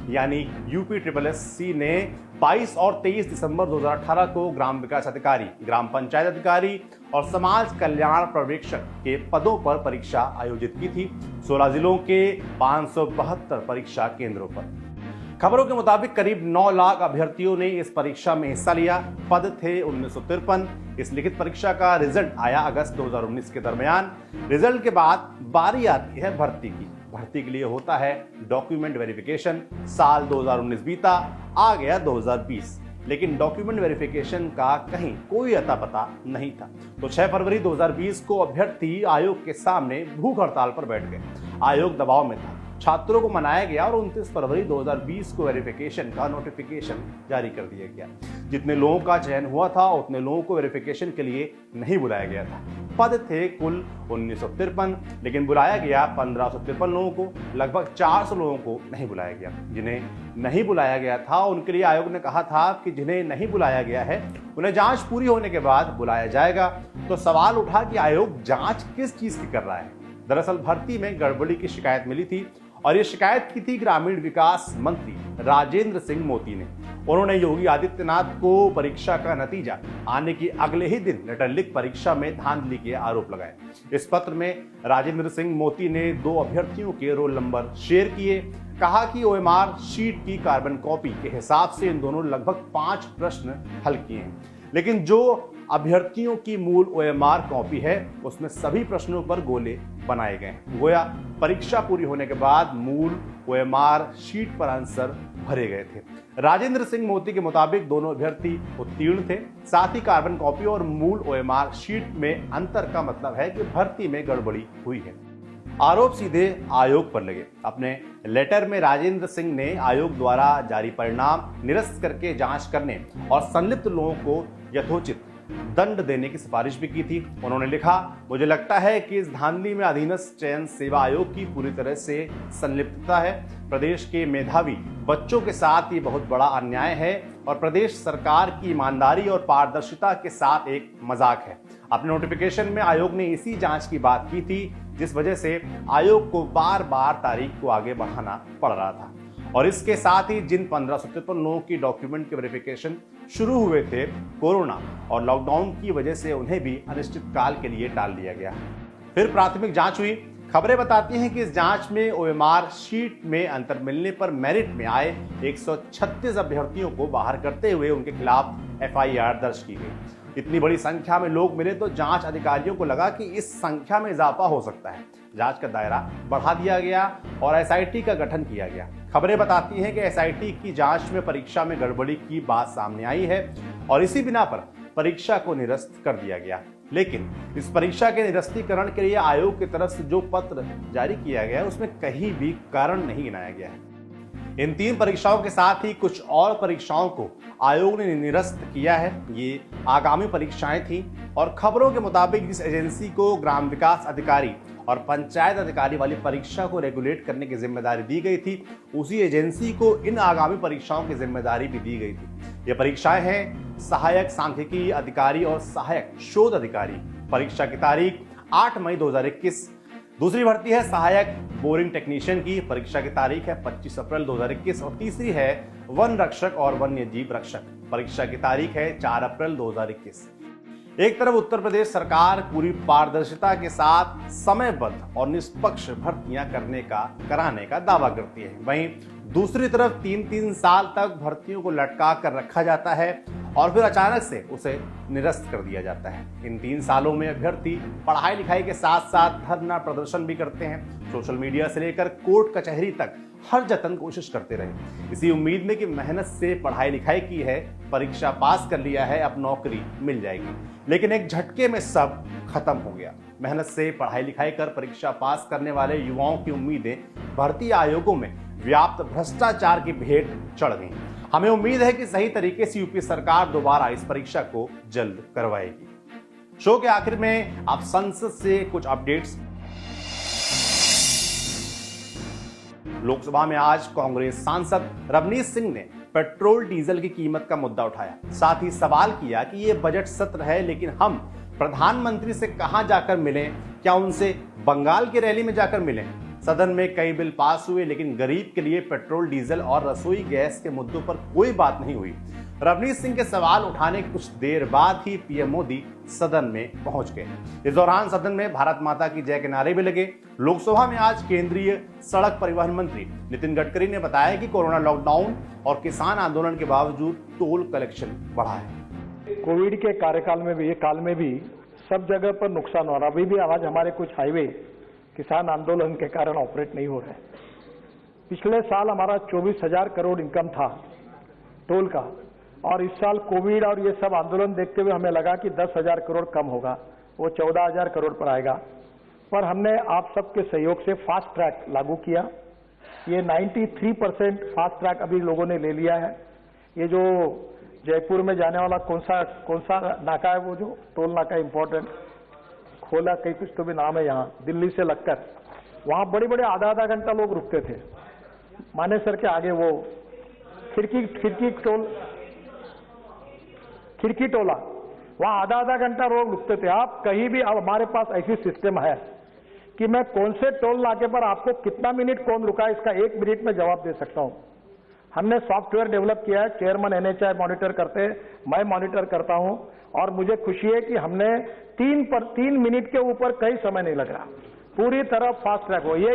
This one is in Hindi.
यानी UPSSC ने 22 और 23 दिसंबर 2018 को ग्राम विकास अधिकारी, ग्राम पंचायत अधिकारी और समाज कल्याण पर्यवेक्षक के पदों पर परीक्षा आयोजित की थी 16 जिलों के 572 परीक्षा केंद्रों पर। खबरों के मुताबिक करीब 9 लाख अभ्यर्थियों ने इस परीक्षा में हिस्सा लिया। पद थे 1953। इस लिखित परीक्षा का रिजल्ट आया अगस्त 2019 के दरमियान। रिजल्ट के बाद बारी आती है भर्ती की। भर्ती के लिए होता है डॉक्यूमेंट वेरिफिकेशन। साल 2019 बीता, आ गया 2020, लेकिन डॉक्यूमेंट वेरिफिकेशन का कहीं कोई अता पता नहीं था। तो 6 फरवरी 2020 को अभ्यर्थी आयोग के सामने भूख हड़ताल पर बैठ गए। आयोग दबाव में था, छात्रों को मनाया गया और 29 फरवरी 2020 को वेरिफिकेशन का नोटिफिकेशन जारी कर दिया गया। जितने लोगों का चयन हुआ था उतने लोगों को वेरिफिकेशन के लिए नहीं बुलाया गया था। पद थे कुल 1953, लेकिन बुलाया गया 1553 लोगों को। लगभग 400 लोगों को नहीं बुलाया गया। जिन्हें नहीं बुलाया गया था उनके लिए आयोग ने कहा था कि जिन्हें नहीं बुलाया गया है उन्हें जांच पूरी होने के बाद बुलाया जाएगा। तो सवाल उठा कि आयोग जांच किस चीज की कर रहा है। दरअसल भर्ती में गड़बड़ी की शिकायत मिली थी और ये शिकायत की थी ग्रामीण विकास मंत्री राजेंद्र सिंह मोती ने। उन्होंने योगी आदित्यनाथ को परीक्षा का नतीजा आने की अगले ही दिन लेटर लिख परीक्षा में धांधली के आरोप लगाए। इस पत्र में राजेंद्र सिंह मोती ने 2 अभ्यर्थियों के रोल नंबर शेयर किए। कहा कि OMR शीट की कार्बन कॉपी के हिसाब से इन दोनों लगभग 5 प्रश्न हल किए हैं, लेकिन जो अभ्यर्थियों की मूल OMR कॉपी है उसमें सभी प्रश्नों पर गोले बनाए गए हैं। गोया परीक्षा पूरी होने के बाद मूल OMR शीट पर आंसर भरे गए थे। राजेंद्र सिंह मोती के मुताबिक दोनों अभ्यर्थी उत्तीर्ण थे। साथ ही कार्बन कॉपी और मूल OMR शीट में अंतर का मतलब है कि भर्ती में गड़बड़ी हुई है। आरोप सीधे आयोग पर लगे। अपने लेटर में राजेंद्र सिंह ने आयोग द्वारा जारी परिणाम निरस्त करके जांच करने और संलिप्त लोगों को यथोचित दंड देने की सिफारिश भी की थी। उन्होंने लिखा, मुझे लगता है कि इस धांधली में अधीनस्थ चयन सेवा आयोग की पूरी तरह से संलिप्तता है। प्रदेश के मेधावी बच्चों के साथ ये बहुत बड़ा अन्याय है और प्रदेश सरकार की ईमानदारी और पारदर्शिता के साथ एक मजाक है। अपने नोटिफिकेशन में आयोग ने इसी जांच की बात की थी जिस वजह से आयोग को बार बार तारीख को आगे बढ़ाना पड़ रहा था। और इसके साथ ही जिन 1553 लोगों की डॉक्यूमेंट के वेरिफिकेशन शुरू हुए थे, कोरोना और लॉकडाउन की वजह से उन्हें भी अनिश्चित काल के लिए टाल दिया गया। फिर प्राथमिक जांच हुई। खबरें बताती हैं कि इस जांच में OMR शीट में अंतर मिलने पर मेरिट में आए 136 अभ्यर्थियों को बाहर करते हुए उनके खिलाफ FIR दर्ज की गई। इतनी बड़ी संख्या में लोग मिले तो जांच अधिकारियों को लगा कि इस संख्या में इजाफा हो सकता है। जांच का दायरा बढ़ा दिया गया और SIT का गठन किया गया। खबरें बताती हैं कि SIT की जांच में परीक्षा में गड़बड़ी की बात सामने आई है और इसी बिना पर परीक्षा को निरस्त कर दिया गया। लेकिन इस परीक्षा के निरस्तीकरण के लिए आयोग की तरफ से जो पत्र जारी किया गया है उसमें कहीं भी कारण नहीं गिनाया गया है। इन 3 परीक्षाओं के साथ ही कुछ और परीक्षाओं को आयोग ने निरस्त किया है। ये आगामी परीक्षाएं थीं और खबरों के मुताबिक जिस एजेंसी को ग्राम विकास अधिकारी और पंचायत अधिकारी वाली परीक्षा को रेगुलेट करने की जिम्मेदारी दी गई थी, उसी एजेंसी को इन आगामी परीक्षाओं की जिम्मेदारी भी दी गई थी। ये परीक्षाएं हैं सहायक सांख्यिकी अधिकारी और सहायक शोध अधिकारी। परीक्षा की तारीख 8 मई 2021। दूसरी भर्ती है सहायक बोरिंग टेक्नीशियन की। परीक्षा की तारीख है 25 अप्रैल 2021 और तीसरी है वन रक्षक और वन्य जीव रक्षक। परीक्षा की तारीख है 4 अप्रैल 2021। एक तरफ उत्तर प्रदेश सरकार पूरी पारदर्शिता के साथ समयबद्ध और निष्पक्ष भर्तियां कराने का दावा करती है, वहीं दूसरी तरफ 3-3 साल तक भर्तियों को लटका कर रखा जाता है और फिर अचानक से उसे निरस्त कर दिया जाता है। इन 3 सालों में अभ्यर्थी पढ़ाई लिखाई के साथ साथ धरना प्रदर्शन भी करते हैं। सोशल मीडिया से लेकर कोर्ट कचहरी तक हर जतन कोशिश करते रहे, इसी उम्मीद में कि मेहनत से पढ़ाई लिखाई की है, परीक्षा पास कर लिया है, अब नौकरी मिल जाएगी। लेकिन एक झटके में सब खत्म हो गया। मेहनत से पढ़ाई लिखाई कर परीक्षा पास करने वाले युवाओं की उम्मीदें भर्ती आयोगों में व्याप्त भ्रष्टाचार की भेंट चढ़ गई। हमें उम्मीद है कि सही तरीके से यूपी सरकार दोबारा इस परीक्षा को जल्द करवाएगी। शो के आखिर में आप संसद से कुछ अपडेट्स। लोकसभा में आज कांग्रेस सांसद रवनीश सिंह ने पेट्रोल डीजल की कीमत का मुद्दा उठाया। साथ ही सवाल किया कि ये बजट सत्र है, लेकिन हम प्रधानमंत्री से कहां जाकर मिलें? क्या उनसे बंगाल की रैली में जाकर मिलें? सदन में कई बिल पास हुए, लेकिन गरीब के लिए पेट्रोल, डीजल और रसोई गैस के मुद्दों पर कोई बात नहीं हुई। रवनीत सिंह के सवाल उठाने के कुछ देर बाद ही पीएम मोदी सदन में पहुंच गए। इस दौरान सदन में भारत माता की जय के नारे भी लगे। लोकसभा में आज केंद्रीय सड़क परिवहन मंत्री नितिन गडकरी ने बताया कि कोरोना लॉकडाउन और किसान आंदोलन के बावजूद टोल कलेक्शन बढ़ा है। कोविड के कार्यकाल में भी, काल में भी सब जगह पर नुकसान हो रहा। अभी भी आज हमारे कुछ हाईवे किसान आंदोलन के कारण ऑपरेट नहीं हो रहे। पिछले साल हमारा 24,000 करोड़ इनकम था टोल का, और इस साल कोविड और ये सब आंदोलन देखते हुए हमें लगा कि 10,000 करोड़ कम होगा, वो 14,000 करोड़ पर आएगा। पर हमने आप सबके सहयोग से फास्ट ट्रैक लागू किया। ये 93% फास्ट ट्रैक अभी लोगों ने ले लिया है। ये जो जयपुर में जाने वाला कौन सा नाका है, वो जो टोल नाका इम्पोर्टेंट खोला, कहीं कुछ तो भी नाम है, यहाँ दिल्ली से लगकर वहाँ बड़े बड़े आधा घंटा लोग रुकते थे। मानेसर के आगे वो खिड़की टोला, वहाँ आधा घंटा लोग रुकते थे। आप कहीं भी, अब हमारे पास ऐसी सिस्टम है कि मैं कौन से टोल नाके पर आपको कितना मिनट कौन रुका है, इसका 1 मिनट में जवाब दे सकता हूँ। हमने सॉफ्टवेयर डेवलप किया है, चेयरमैन NHAI मॉनिटर करते हैं, मैं मॉनिटर करता हूं, और मुझे खुशी है कि हमने 3 मिनट के ऊपर कई समय नहीं लग रहा, पूरी तरह फास्ट ट्रैक हो। ये